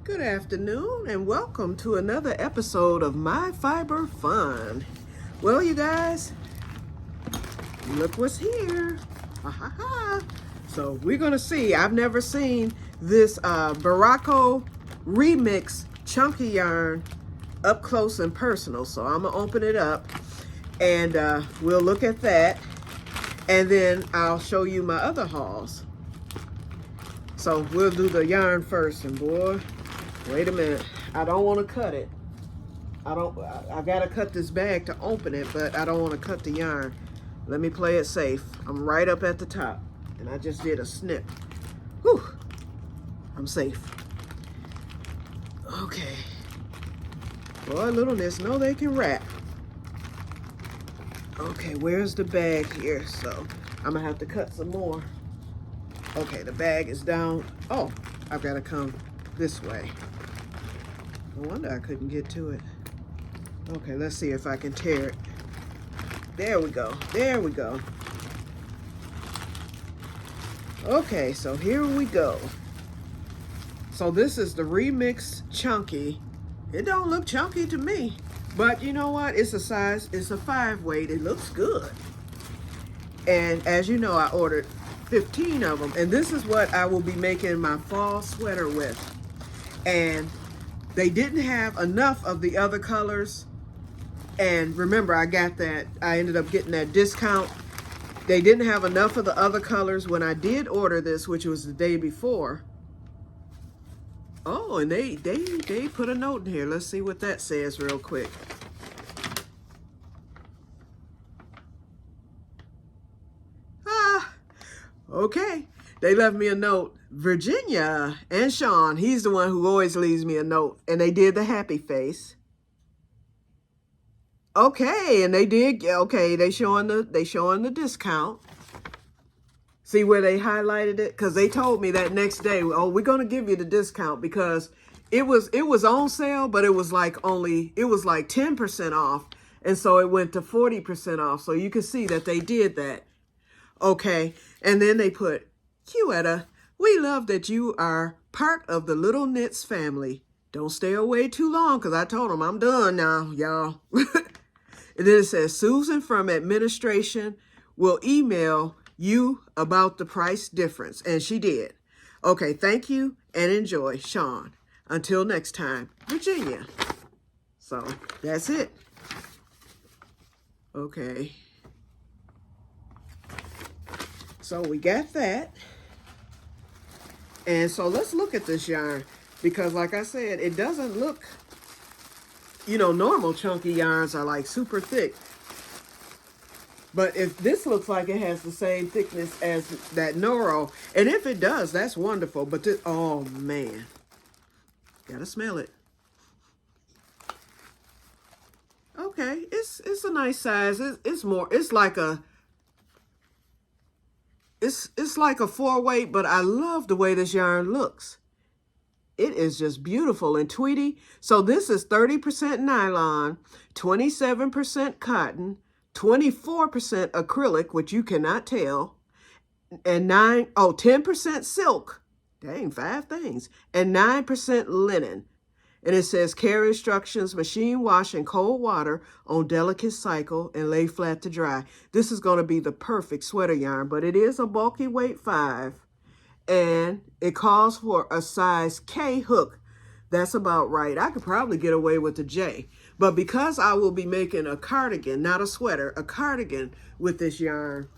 Good afternoon and welcome to another episode of My Fiber Fun. Well, you guys, look what's here. Ha ha ha. So we're going to see. I've never seen this Baracco Remix Chunky Yarn up close and personal. So I'm going to open it up and we'll look at that. And then I'll show you my other hauls. So we'll do the yarn first. And boy, wait a minute. I don't want to cut it. I got to cut this bag to open it, but I don't want to cut the yarn. Let me play it safe. I'm right up at the top, and I just did a snip. Whew, I'm safe. Okay. Boy, littleness, know they can wrap. Okay, where's the bag here? So I'm gonna have to cut some more. Okay, the bag is down. Oh, I've got to come this way. No wonder I couldn't get to it. Okay, let's see if I can tear it. There we go. There we go. Okay, so here we go. So this is the Remix Chunky. It don't look chunky to me, but you know what? It's a size, it's a 5 weight. It looks good. And as you know, I ordered 15 of them, and this is what I will be making my fall sweater with. And they didn't have enough of the other colors. And remember, I ended up getting that discount. They didn't have enough of the other colors when I did order this, which was the day before. Oh, and they put a note in here. Let's see what that says real quick. Okay, they left me a note. Virginia and Sean, he's the one who always leaves me a note. And they did the happy face. Okay, and they did, okay, they showing the discount. See where they highlighted it? Because they told me that next day, oh, we're going to give you the discount because it was on sale, but it was like 10% off. And so it went to 40% off. So you can see that they did that. Okay, and then they put, Quietta, we love that you are part of the Little Knits family. Don't stay away too long because I told them I'm done now, y'all. And then it says, Susan from administration will email you about the price difference. And she did. Okay, thank you and enjoy, Sean. Until next time, Virginia. So that's it. Okay. So we got that. And so let's look at this yarn because like I said, it doesn't look, you know, normal chunky yarns are like super thick. But if this looks like it has the same thickness as that Noro, and if it does, that's wonderful. But this, oh man, gotta smell it. Okay, it's a nice size. It's like a 4 weight, but I love the way this yarn looks. It is just beautiful and tweedy. So this is 30% nylon, 27% cotton, 24% acrylic, which you cannot tell, and 10% silk. Dang, 5 things. And 9% linen. And it says care instructions, machine wash in cold water on delicate cycle and lay flat to dry. This is going to be the perfect sweater yarn, but it is a bulky weight 5. And it calls for a size K hook. That's about right. I could probably get away with a J. But because I will be making a cardigan, not a sweater, a cardigan with this yarn,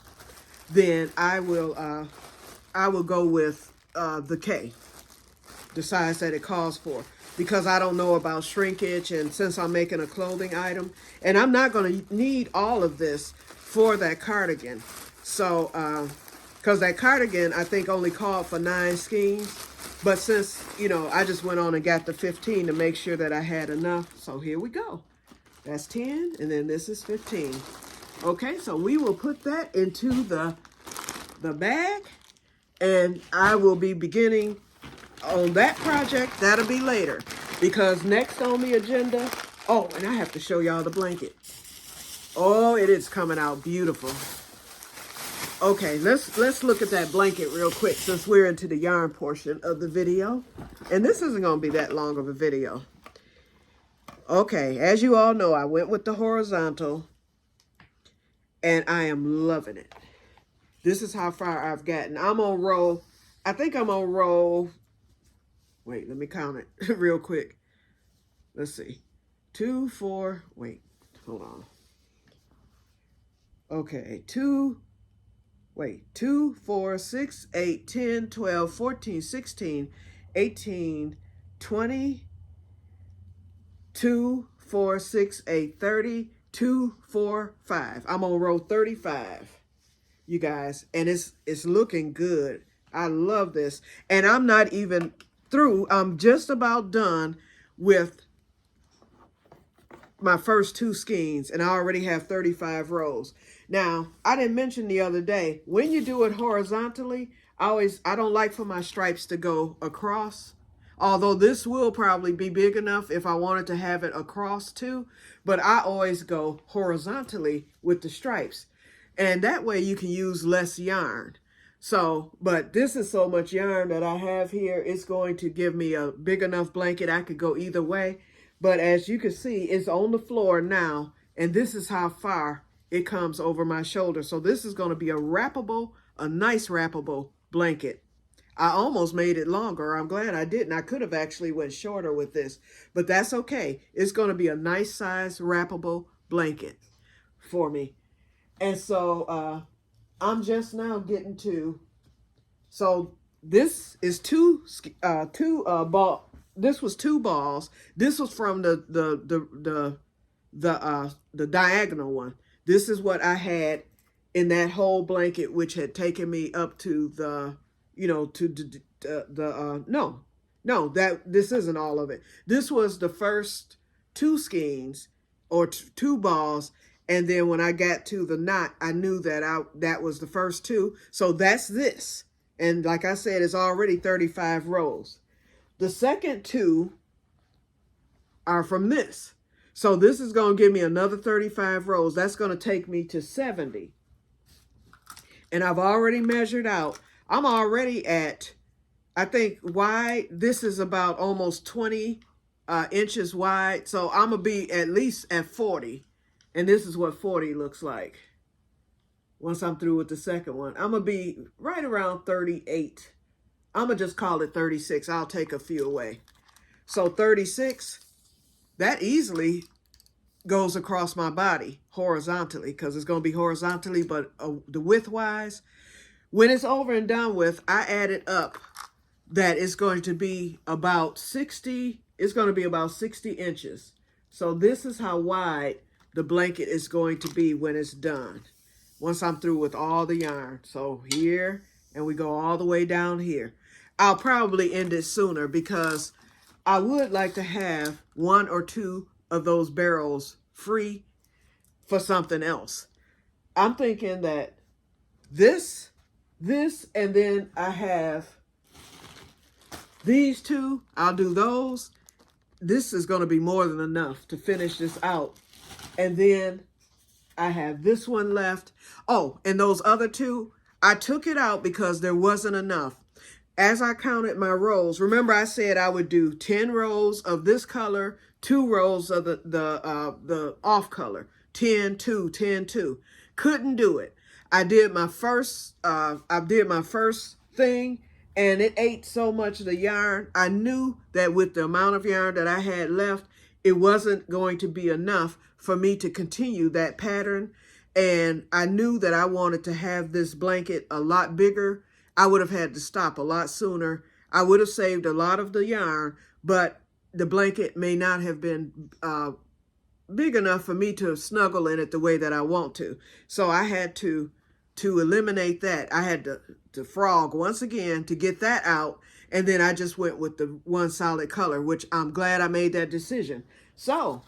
then I will go with the K, the size that it calls for. Because I don't know about shrinkage, and since I'm making a clothing item, and I'm not going to need all of this for that cardigan. So, because that cardigan, I think, only called for 9 skeins. But since, you know, I just went on and got the 15 to make sure that I had enough. So here we go. That's 10, and then this is 15. Okay, so we will put that into the bag, and I will be beginning on that project. That'll be later, because next on the agenda, oh, and I have to show y'all the blanket. Oh, it is coming out beautiful. Okay, let's look at that blanket real quick since we're into the yarn portion of the video. And this isn't going to be that long of a video. Okay, as you all know, I went with the horizontal and I am loving it. This is how far I've gotten. I'm on row, I think I'm on row, wait, let me count it real quick. Let's see. 2, 4, wait, hold on. Okay, 2, 4, 6, 8, 10, 12, 14, 16, 18, 20, 2, 4, 6, 8, 30, 2, 4, 5. I'm on row 35, you guys, and it's looking good. I love this. And I'm not even through. I'm just about done with my first 2 skeins, and I already have 35 rows. Now, I didn't mention the other day, when you do it horizontally, I don't like for my stripes to go across. Although this will probably be big enough if I wanted to have it across too, but I always go horizontally with the stripes. And that way you can use less yarn. So, but this is so much yarn that I have here, it's going to give me a big enough blanket. I could go either way. But as you can see, it's on the floor now, and this is how far it comes over my shoulder. So this is going to be a nice wrappable blanket. I almost made it longer. I'm glad I didn't. I could have actually went shorter with this, but that's okay. It's going to be a nice size wrappable blanket for me. And so I'm just now getting to, so this is this was 2 balls. This was from the diagonal one. This is what I had in that whole blanket, which had taken me up to the, this isn't all of it. This was the first 2 skeins or 2 balls. And then when I got to the knot, I knew that that was the first 2. So that's this. And like I said, it's already 35 rows. The second 2 are from this. So this is going to give me another 35 rows. That's going to take me to 70. And I've already measured out. I'm already at, I think wide, this is about almost 20 inches wide. So I'm going to be at least at 40. And this is what 40 looks like. Once I'm through with the second one, I'm going to be right around 38. I'm going to just call it 36. I'll take a few away. So 36, that easily goes across my body horizontally because it's going to be horizontally, but the width-wise, when it's over and done with, I added up that it's going to be about 60, it's going to be about 60 inches. So this is how wide the blanket is going to be when it's done. Once I'm through with all the yarn. So here, and we go all the way down here. I'll probably end it sooner because I would like to have 1 or 2 of those barrels free for something else. I'm thinking that this, and then I have these 2. I'll do those. This is going to be more than enough to finish this out. And then I have this one left. Oh, and those other 2, I took it out because there wasn't enough. As I counted my rows, remember I said I would do 10 rows of this color, 2 rows of the off color, 10, 2, 10, 2. Couldn't do it. I did my first thing, and it ate so much of the yarn. I knew that with the amount of yarn that I had left, it wasn't going to be enough for me to continue that pattern. And I knew that I wanted to have this blanket a lot bigger. I would have had to stop a lot sooner. I would have saved a lot of the yarn, but the blanket may not have been big enough for me to snuggle in it the way that I want to. So I had to eliminate that. I had to frog once again to get that out. And then I just went with the one solid color, which I'm glad I made that decision. So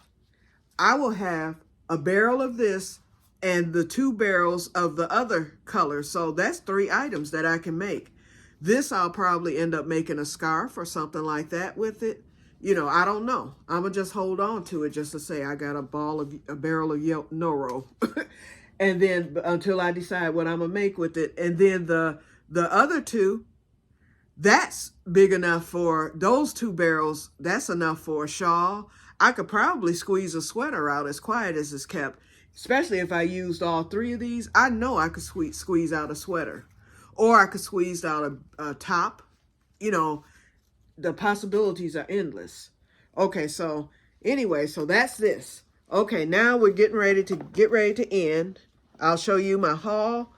I will have a barrel of this and the 2 barrels of the other color. So that's 3 items that I can make. This I'll probably end up making a scarf or something like that with it. I don't know. I'm going to just hold on to it just to say I got a barrel of Noro. And then until I decide what I'm gonna make with it. And then the other two, that's big enough for those 2 barrels. That's enough for a shawl. I could probably squeeze a sweater out as quiet as it's kept, especially if I used all 3 of these. I know I could squeeze out a sweater, or I could squeeze out a top. You know, the possibilities are endless. Okay, so anyway, so that's this. Okay, now we're getting ready to end. I'll show you my haul.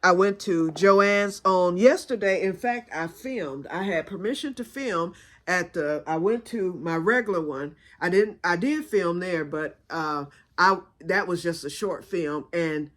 I went to Joann's on yesterday. In fact, I filmed. I had permission to film I went to my regular one. I did film there, but that was just a short film, and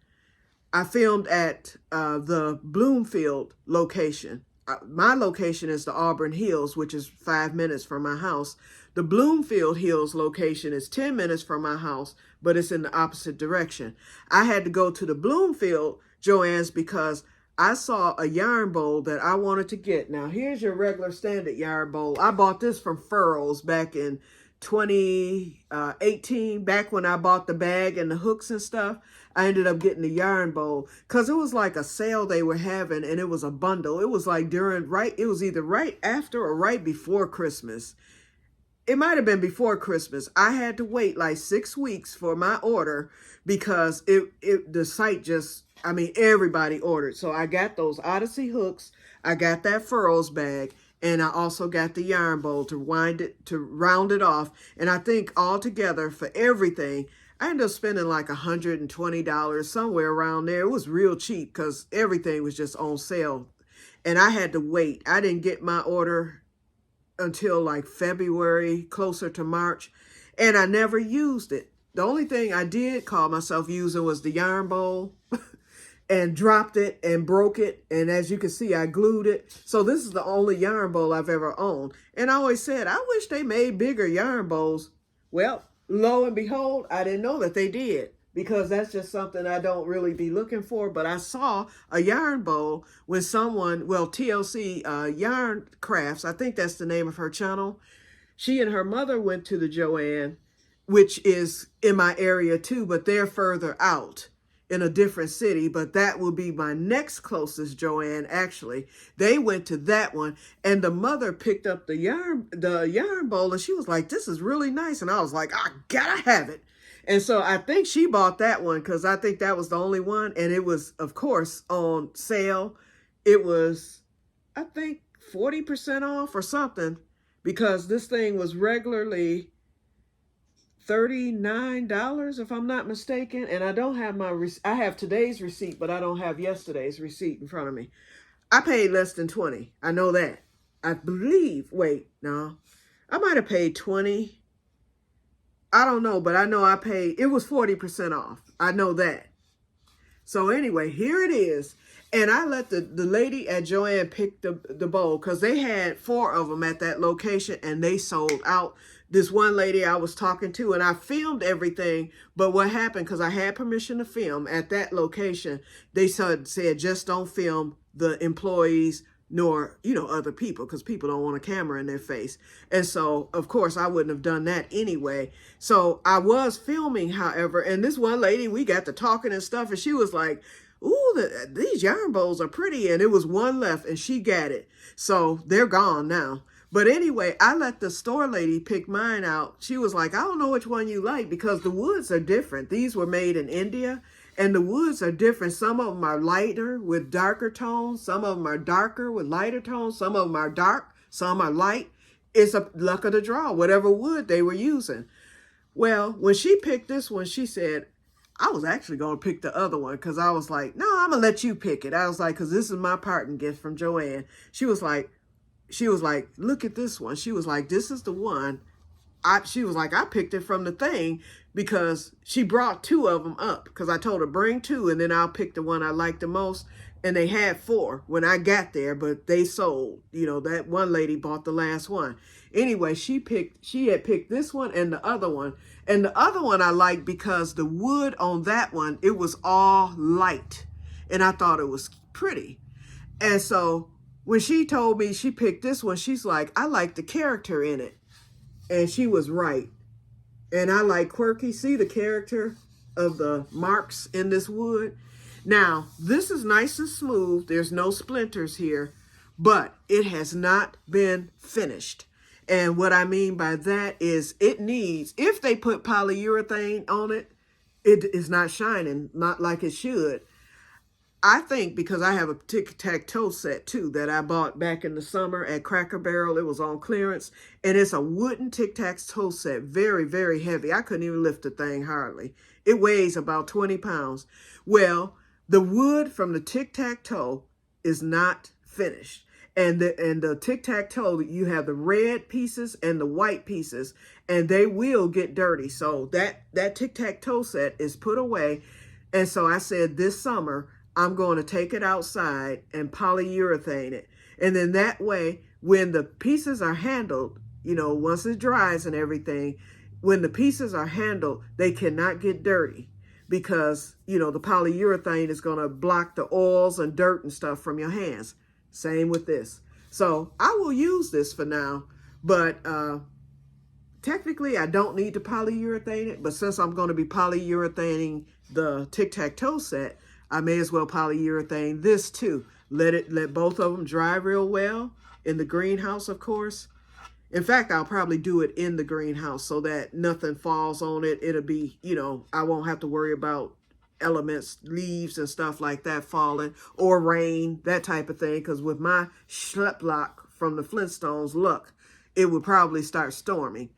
I filmed at the Bloomfield location. My location is the Auburn Hills, which is 5 minutes from my house. The Bloomfield Hills location is 10 minutes from my house, but it's in the opposite direction. I had to go to the Bloomfield Joann's because I saw a yarn bowl that I wanted to get. Now, here's your regular standard yarn bowl. I bought this from Furrows back in 2018, back when I bought the bag and the hooks and stuff. I ended up getting the yarn bowl because it was like a sale they were having, and it was a bundle. It was like it was either right after or right before Christmas. It might have been before Christmas. I had to wait like 6 weeks for my order because the site just, I mean, everybody ordered. So I got those Odyssey hooks. I got that Furrows bag. And I also got the yarn bowl to round it off. And I think altogether for everything, I ended up spending like $120, somewhere around there. It was real cheap because everything was just on sale. And I had to wait. I didn't get my order until like February, closer to March. And I never used it. The only thing I did call myself using was the yarn bowl. And dropped it and broke it. And as you can see, I glued it. So this is the only yarn bowl I've ever owned. And I always said, I wish they made bigger yarn bowls. Well, lo and behold, I didn't know that they did, because that's just something I don't really be looking for. But I saw a yarn bowl when someone, well, TLC Yarn Crafts, I think that's the name of her channel. She and her mother went to the Joann, which is in my area too, but they're further out in a different city, but that will be my next closest Joann. Actually, they went to that one, and the mother picked up the yarn bowl, and she was like, "This is really nice," and I was like, "I gotta have it." And so I think she bought that one because I think that was the only one, and it was, of course, on sale. It was, I think, 40% off or something, because this thing was regularly $39, if I'm not mistaken. And I don't have I have today's receipt, but I don't have yesterday's receipt in front of me. I paid less than 20. I know that. I believe, wait, no. I might have paid 20. I don't know, but I know I paid, it was 40% off. I know that. So anyway, here it is. And I let the lady at Joann pick the bowl because they had 4 of them at that location and they sold out. This one lady I was talking to, and I filmed everything, but what happened, because I had permission to film at that location, they said just don't film the employees nor, other people, because people don't want a camera in their face. And so, of course, I wouldn't have done that anyway. So I was filming, however, and this one lady, we got to talking and stuff, and she was like, "Ooh, these yarn bowls are pretty." And it was one left, and she got it. So they're gone now. But anyway, I let the store lady pick mine out. She was like, "I don't know which one you like," because the woods are different. These were made in India, and the woods are different. Some of them are lighter with darker tones. Some of them are darker with lighter tones. Some of them are dark. Some are light. It's a luck of the draw, whatever wood they were using. Well, when she picked this one, she said, I was actually going to pick the other one because I was like, "No, I'm going to let you pick it." I was like, because this is my parting gift from Joann. She was like, "Look at this one." She was like, "This is the one." She was like, "I picked it from the thing," because she brought 2 of them up, because I told her bring 2 and then I'll pick the one I like the most. And they had 4 when I got there, but they sold. That one lady bought the last one. Anyway, she had picked this one and the other one. And the other one I liked because the wood on that one, it was all light. And I thought it was pretty. And so when she told me she picked this one, she's like, "I like the character in it." And she was right. And I like quirky. See the character? of the marks in this wood. Now, this is nice and smooth. There's no splinters here, but it has not been finished. And what I mean by that is it needs, if they put polyurethane on it, it is not shining, not like it should. I think because I have a tic-tac-toe set too that I bought back in the summer at Cracker Barrel. It was on clearance, and it's a wooden tic-tac-toe set, very, very heavy. I couldn't even lift the thing hardly. It weighs about 20 pounds. Well, the wood from the tic-tac-toe is not finished. And the tic-tac-toe, you have the red pieces and the white pieces, and they will get dirty. So that tic-tac-toe set is put away. And so I said this summer, I'm going to take it outside and polyurethane it. And then that way, when the pieces are handled, you know, once it dries and everything, when the pieces are handled, they cannot get dirty because, you know, the polyurethane is going to block the oils and dirt and stuff from your hands. Same with this. So I will use this for now, but technically I don't need to polyurethane it. But since I'm going to be polyurethaning the tic-tac-toe set, I may as well polyurethane this too. Let both of them dry real well in the greenhouse, of course. In fact, I'll probably do it in the greenhouse so that nothing falls on it. It'll be, you know, I won't have to worry about elements, leaves and stuff like that falling, or rain, that type of thing. Because with my schlepplock from the Flintstones, look, it would probably start storming.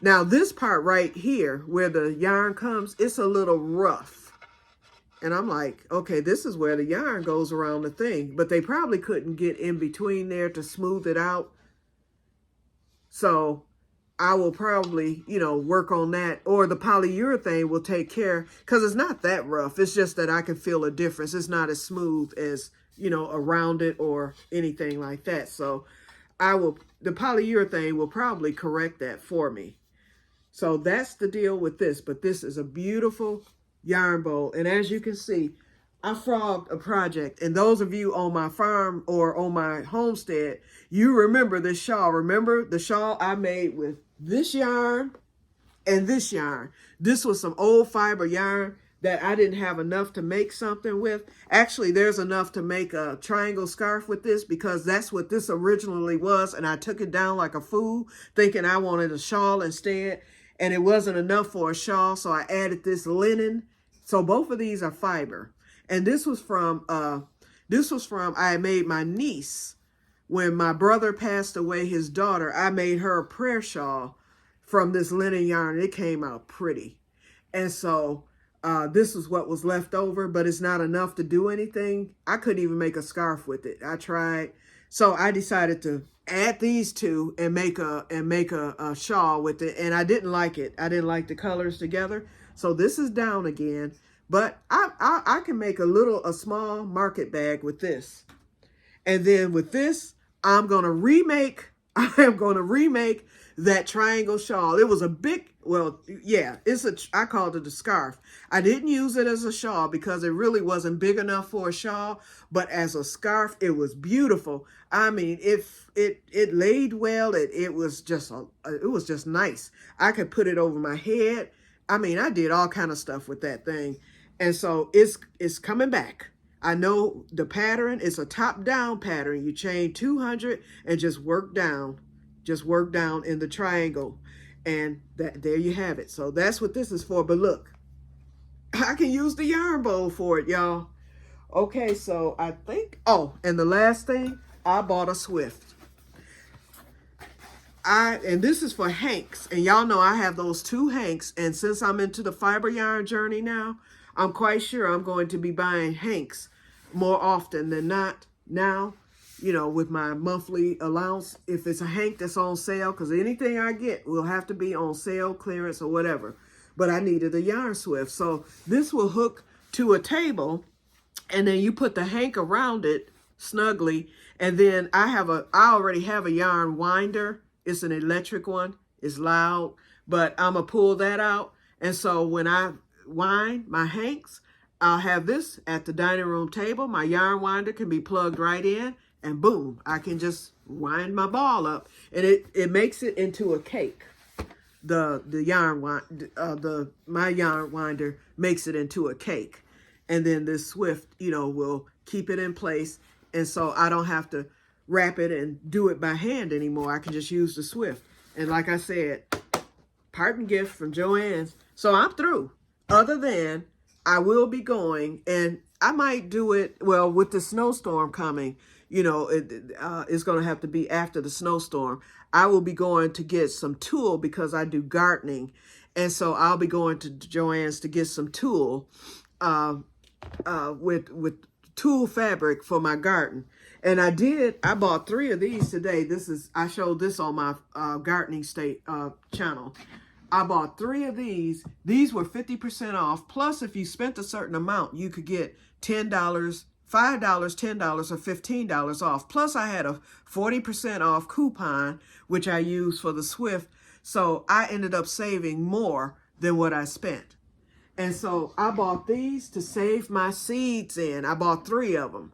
Now, this part right here, where the yarn comes, it's a little rough. And I'm like, okay, this is where the yarn goes around the thing. But they probably couldn't get in between there to smooth it out. So I will probably, you know, work on that. Or the polyurethane will take care, because it's not that rough. It's just that I can feel a difference. It's not as smooth as, you know, around it or anything like that. So the polyurethane will probably correct that for me. So that's the deal with this. But this is a beautiful yarn bowl. And as you can see, I frogged a project. And those of you on my farm or on my homestead, you remember this shawl. Remember the shawl I made with this yarn and this yarn. This was some old fiber yarn that I didn't have enough to make something with. Actually, there's enough to make a triangle scarf with this, because that's what this originally was. And I took it down like a fool, thinking I wanted a shawl instead. And it wasn't enough for a shawl, so I added this linen. So both of these are fiber. And this was from I made my niece, when my brother passed away, his daughter, I made her a prayer shawl from this linen yarn. It came out pretty. And so this is what was left over, but it's not enough to do anything. I couldn't even make a scarf with it. I tried. So I decided to add these two and make a shawl with it. And I didn't like it. I didn't like the colors together. So this is down again, but I can make a small market bag with this. And then with this, I am going to remake that triangle shawl. It was a big, well, yeah, I called it a scarf. I didn't use it as a shawl because it really wasn't big enough for a shawl, but as a scarf, it was beautiful. I mean, it laid well. It was just nice. I could put it over my head. I mean, I did all kind of stuff with that thing. And so it's coming back. I know the pattern is a top-down pattern. You chain 200 and just work down. Just work down in the triangle. And there you have it. So that's what this is for. But look, I can use the yarn bowl for it, y'all. Okay, so I think, oh, and the last thing, I bought a Swift. And this is for hanks, and y'all know I have those two hanks, and since I'm into the fiber yarn journey now, I'm quite sure I'm going to be buying hanks more often than not now, you know, with my monthly allowance. If it's a hank that's on sale, because anything I get will have to be on sale, clearance, or whatever. But I needed a yarn Swift, so this will hook to a table, and then you put the hank around it snugly, and then I already have a yarn winder. It's an electric one. It's loud, but I'm going to pull that out. And so when I wind my hanks, I'll have this at the dining room table. My yarn winder can be plugged right in, and boom, I can just wind my ball up. And it makes it into a cake. the yarn my yarn winder makes it into a cake, and then this Swift, will keep it in place, and so I don't have to wrap it and do it by hand anymore. I can just use the Swift. And like I said, parting gift from Joann's. So I'm through. Other than I will be going, and I might do it, well, with the snowstorm coming, it's going to have to be after the snowstorm. I will be going to get some tulle because I do gardening. And so I'll be going to Joann's to get some tulle with tulle fabric for my garden. And I bought 3 of these today. I showed this on my gardening state channel. I bought 3 of these. These were 50% off. Plus, if you spent a certain amount, you could get $10, $5, $10, or $15 off. Plus, I had a 40% off coupon, which I used for the Swift. So I ended up saving more than what I spent. And so I bought these to save my seeds in. I bought 3 of them.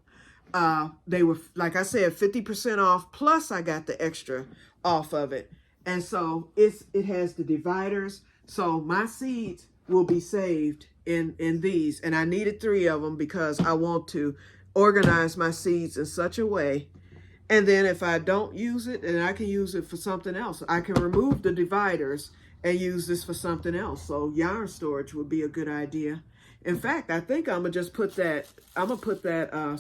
They were, like I said, 50% off. Plus, I got the extra off of it. And so it has the dividers. So my seeds will be saved in these. And I needed 3 of them because I want to organize my seeds in such a way. And then if I don't use it, then I can use it for something else. I can remove the dividers and use this for something else. So yarn storage would be a good idea. In fact, I think I'm going to just put that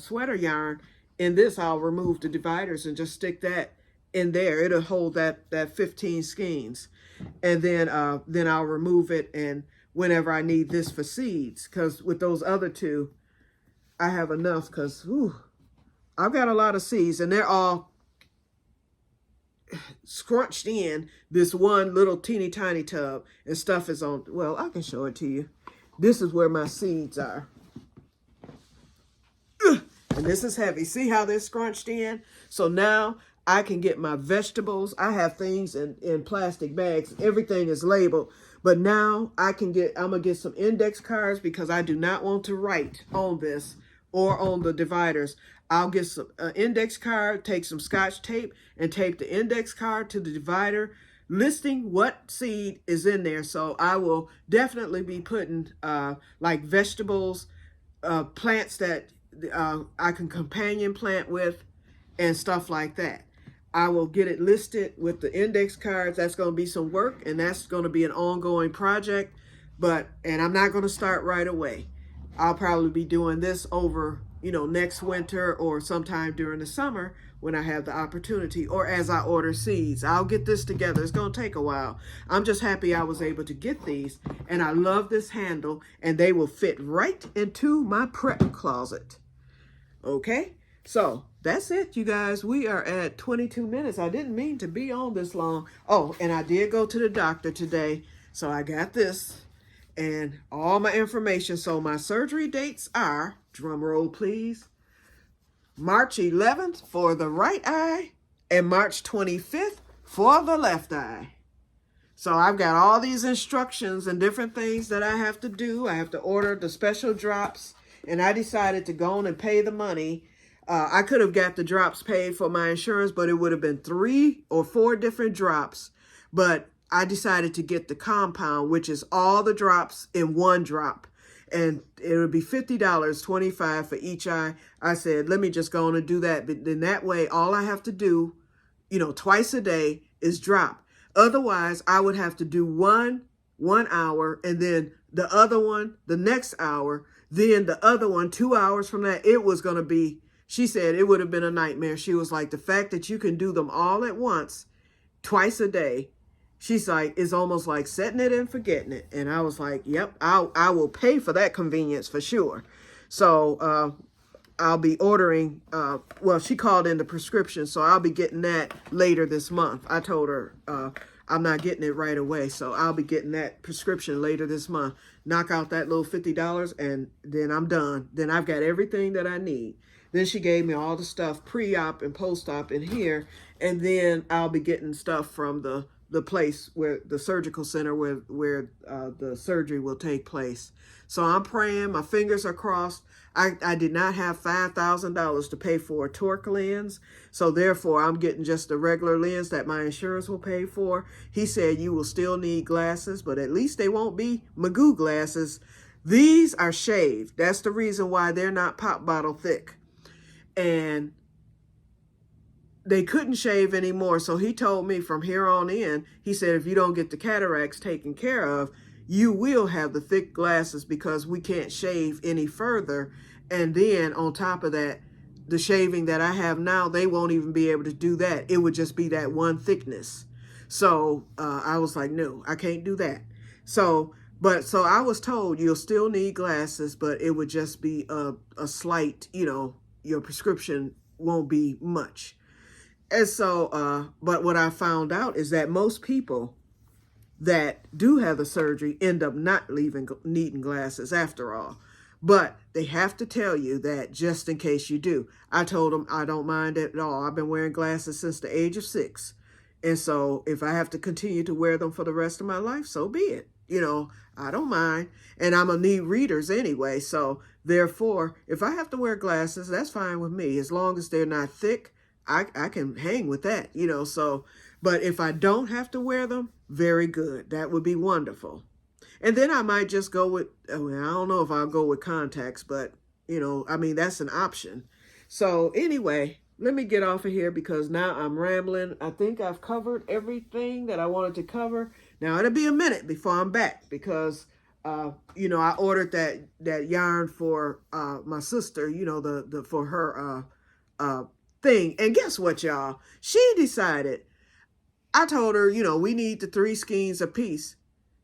sweater yarn in this. I'll remove the dividers and just stick that in there. It'll hold that 15 skeins. And then I'll remove it, and whenever I need this for seeds, because with those other 2, I have enough, because I've got a lot of seeds, and they're all scrunched in this one little teeny tiny tub, and stuff is on. Well, I can show it to you. This is where my seeds are. And this is heavy. See how they're scrunched in? So now I can get my vegetables. I have things in plastic bags. Everything is labeled. But now I'm going to get some index cards because I do not want to write on this or on the dividers. I'll get some index card, take some Scotch tape, and tape the index card to the divider, listing what seed is in there. So I will definitely be putting like vegetables, plants that I can companion plant with, and stuff like that. I will get it listed with the index cards. That's going to be some work, and that's going to be an ongoing project. And I'm not going to start right away. I'll probably be doing this over, next winter or sometime during the summer when I have the opportunity, or as I order seeds. I'll get this together. It's going to take a while. I'm just happy I was able to get these, and I love this handle, and they will fit right into my prep closet. Okay, so that's it, you guys. We are at 22 minutes. I didn't mean to be on this long. Oh, and I did go to the doctor today, so I got this and all my information. So my surgery dates are, drum roll please, March 11th for the right eye and March 25th for the left eye. So I've got all these instructions and different things that I have to do. I have to order the special drops, and I decided to go on and pay the money. I could have got the drops paid for my insurance, but it would have been 3 or 4 different drops. But I decided to get the compound, which is all the drops in one drop. And it would be $50, $25 for each eye. I said, let me just go on and do that. But then that way, all I have to do, twice a day is drop. Otherwise, I would have to do one hour, and then the other one the next hour, then the other one 2 hours from that. It was going to be, she said it would have been a nightmare. She was like, the fact that you can do them all at once, twice a day, she's like, it's almost like setting it and forgetting it. And I was like, yep, I will pay for that convenience for sure. So I'll be ordering, well, she called in the prescription, so I'll be getting that later this month. I told her I'm not getting it right away, so I'll be getting that prescription later this month. Knock out that little $50, and then I'm done. Then I've got everything that I need. Then she gave me all the stuff pre-op and post-op in here, and then I'll be getting stuff from the the place where the surgical center where the surgery will take place. So I'm praying. My fingers are crossed. I did not have $5,000 to pay for a toric lens, so therefore I'm getting just the regular lens that my insurance will pay for. He said you will still need glasses, but at least they won't be Magoo glasses. These are shaved. That's the reason why they're not pop bottle thick. And they couldn't shave anymore. So he told me from here on in, he said, if you don't get the cataracts taken care of, you will have the thick glasses because we can't shave any further. And then on top of that, the shaving that I have now, they won't even be able to do that. It would just be that one thickness. So I was like, no, I can't do that. So I was told you'll still need glasses, but it would just be a slight, your prescription won't be much. And so, but what I found out is that most people that do have the surgery end up not needing glasses after all. But they have to tell you that just in case you do. I told them I don't mind it at all. I've been wearing glasses since the age of 6. And so if I have to continue to wear them for the rest of my life, so be it. I don't mind. And I'm going to need readers anyway. So therefore, if I have to wear glasses, that's fine with me. As long as they're not thick, I can hang with that, so, but if I don't have to wear them, very good. That would be wonderful. And then I might just go with, I don't know if I'll go with contacts, but, that's an option. So anyway, let me get off of here because now I'm rambling. I think I've covered everything that I wanted to cover. Now it'll be a minute before I'm back because, I ordered that yarn for my sister, for her thing. And guess what, y'all? She decided, I told her, we need the 3 skeins apiece.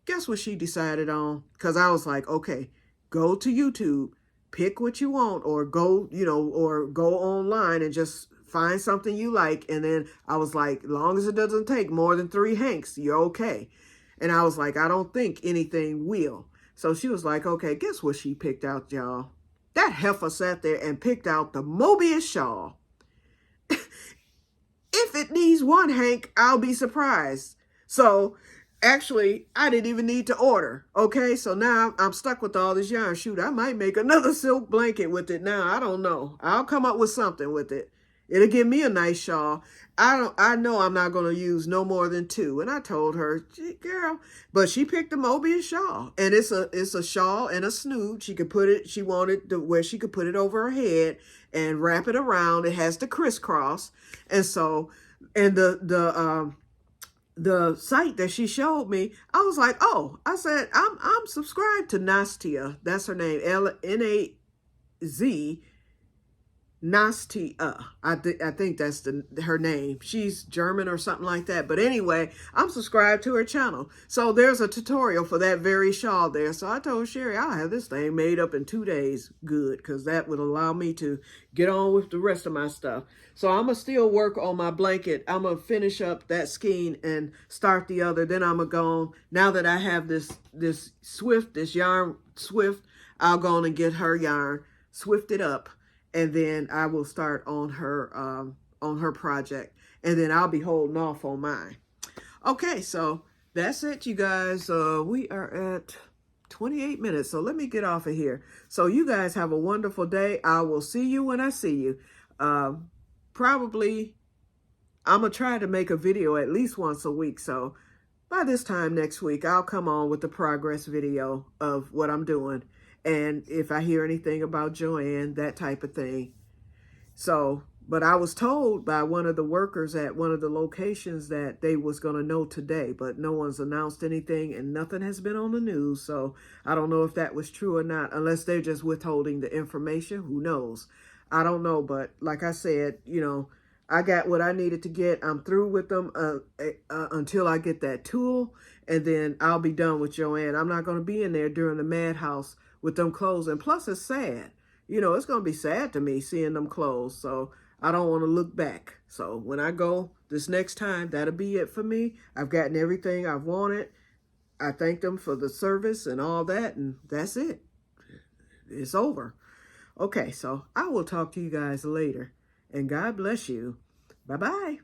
Guess what she decided on? Because I was like, okay, go to YouTube, pick what you want, or go online and just find something you like. And then I was like, as long as it doesn't take more than 3 hanks, you're okay. And I was like, I don't think anything will. So she was like, okay, guess what she picked out, y'all? That heifer sat there and picked out the Mobius shawl. If it needs 1 hank, I'll be surprised. So actually, I didn't even need to order. Okay, so now I'm stuck with all this yarn. Shoot, I might make another silk blanket with it now. I don't know. I'll come up with something with it. It'll give me a nice shawl. I know I'm not going to use no more than 2. And I told her, girl, but she picked the Mobius shawl. And it's a shawl and a snood. She wanted where she could put it over her head and wrap it around. It has the crisscross. And so, and the site that she showed me, I was like, oh, I said, I'm subscribed to Nastia. That's her name, L-N-A-Z. Nastia. I think that's her name. She's German or something like that. But anyway, I'm subscribed to her channel. So there's a tutorial for that very shawl there. So I told Sherry, I'll have this thing made up in 2 days. Good, because that would allow me to get on with the rest of my stuff. So I'm going to still work on my blanket. I'm going to finish up that skein and start the other. Then I'm going to go on. Now that I have this yarn Swift, I'll go on and get her yarn, swift it up. And then I will start on her project. And then I'll be holding off on mine. Okay, so that's it, you guys. We are at 28 minutes. So let me get off of here. So you guys have a wonderful day. I will see you when I see you. Probably, I'm going to try to make a video at least once a week. So by this time next week, I'll come on with the progress video of what I'm doing. And if I hear anything about Joann, that type of thing. So, but I was told by one of the workers at one of the locations that they was going to know today, but no one's announced anything and nothing has been on the news. So I don't know if that was true or not, unless they're just withholding the information. Who knows? I don't know. But like I said, I got what I needed to get. I'm through with them until I get that tool. And then I'll be done with Joann. I'm not going to be in there during the madhouse with them clothes. And plus it's sad. It's going to be sad to me seeing them clothes. So I don't want to look back. So when I go this next time, that'll be it for me. I've gotten everything I've wanted. I thank them for the service and all that. And that's it. It's over. Okay, so I will talk to you guys later. And God bless you. Bye-bye.